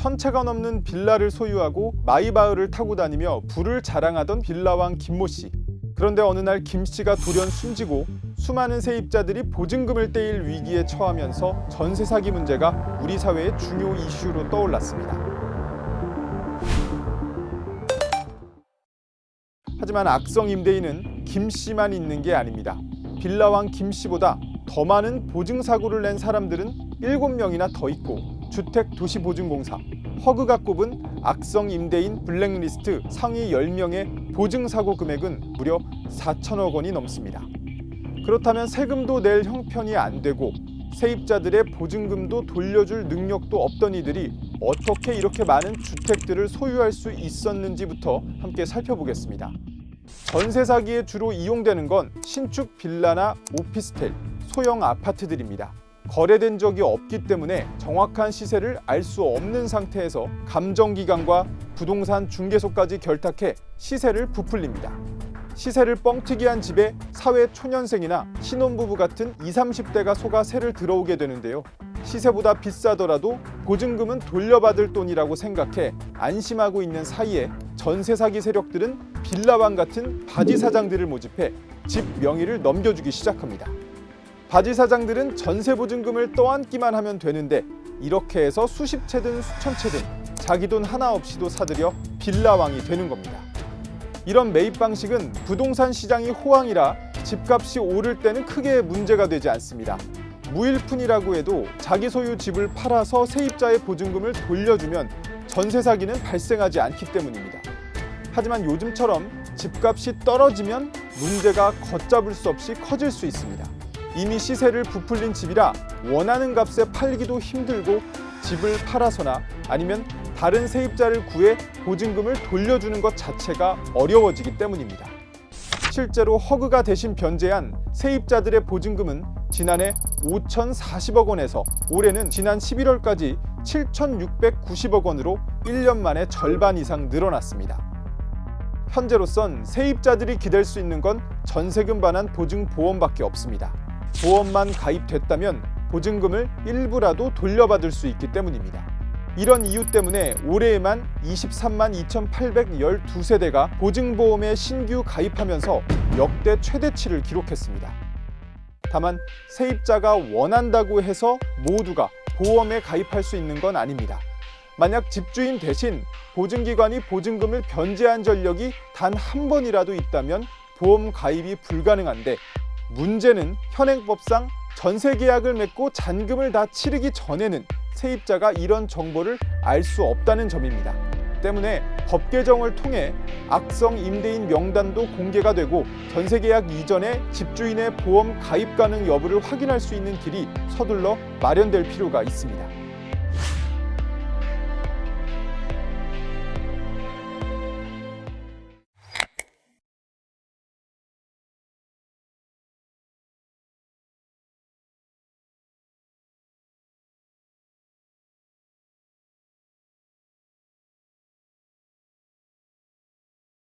1000채가 넘는 빌라를 소유하고 마이바흐를 타고 다니며 부를 자랑하던 빌라왕 김모 씨. 그런데 어느 날 김 씨가 돌연 숨지고 수많은 세입자들이 보증금을 떼일 위기에 처하면서 전세 사기 문제가 우리 사회의 중요 이슈로 떠올랐습니다. 하지만 악성 임대인은 김 씨만 있는 게 아닙니다. 빌라왕 김 씨보다 더 많은 보증사고를 낸 사람들은 7명이나 더 있고 주택도시보증공사, 허그가 꼽은 악성 임대인 블랙리스트 상위 10명의 보증사고 금액은 무려 4천억 원이 넘습니다. 그렇다면 세금도 낼 형편이 안 되고 세입자들의 보증금도 돌려줄 능력도 없던 이들이 어떻게 이렇게 많은 주택들을 소유할 수 있었는지부터 함께 살펴보겠습니다. 전세 사기에 주로 이용되는 건 신축 빌라나 오피스텔, 소형 아파트들입니다. 거래된 적이 없기 때문에 정확한 시세를 알 수 없는 상태에서 감정기관과 부동산 중개소까지 결탁해 시세를 부풀립니다. 시세를 뻥튀기 한 집에 사회 초년생이나 신혼부부 같은 20, 30대가 속아 새를 들어오게 되는데요. 시세보다 비싸더라도 보증금은 돌려받을 돈이라고 생각해 안심하고 있는 사이에 전세 사기 세력들은 빌라왕 같은 바지 사장들을 모집해 집 명의를 넘겨주기 시작합니다. 바지 사장들은 전세 보증금을 떠안기만 하면 되는데 이렇게 해서 수십 채든 수천 채든 자기 돈 하나 없이도 사들여 빌라왕이 되는 겁니다. 이런 매입 방식은 부동산 시장이 호황이라 집값이 오를 때는 크게 문제가 되지 않습니다. 무일푼이라고 해도 자기 소유 집을 팔아서 세입자의 보증금을 돌려주면 전세 사기는 발생하지 않기 때문입니다. 하지만 요즘처럼 집값이 떨어지면 문제가 걷잡을 수 없이 커질 수 있습니다. 이미 시세를 부풀린 집이라 원하는 값에 팔기도 힘들고 집을 팔아서나 아니면 다른 세입자를 구해 보증금을 돌려주는 것 자체가 어려워지기 때문입니다. 실제로 허그가 대신 변제한 세입자들의 보증금은 지난해 5,040억 원에서 올해는 지난 11월까지 7,690억 원으로 1년 만에 절반 이상 늘어났습니다. 현재로선 세입자들이 기댈 수 있는 건 전세금 반환 보증보험밖에 없습니다. 보험만 가입됐다면 보증금을 일부라도 돌려받을 수 있기 때문입니다. 이런 이유 때문에 올해에만 23만 2,812세대가 보증보험에 신규 가입하면서 역대 최대치를 기록했습니다. 다만 세입자가 원한다고 해서 모두가 보험에 가입할 수 있는 건 아닙니다. 만약 집주인 대신 보증기관이 보증금을 변제한 전력이 단 한 번이라도 있다면 보험 가입이 불가능한데 문제는 현행법상 전세 계약을 맺고 잔금을 다 치르기 전에는 세입자가 이런 정보를 알 수 없다는 점입니다. 때문에 법 개정을 통해 악성 임대인 명단도 공개가 되고 전세 계약 이전에 집주인의 보험 가입 가능 여부를 확인할 수 있는 길이 서둘러 마련될 필요가 있습니다.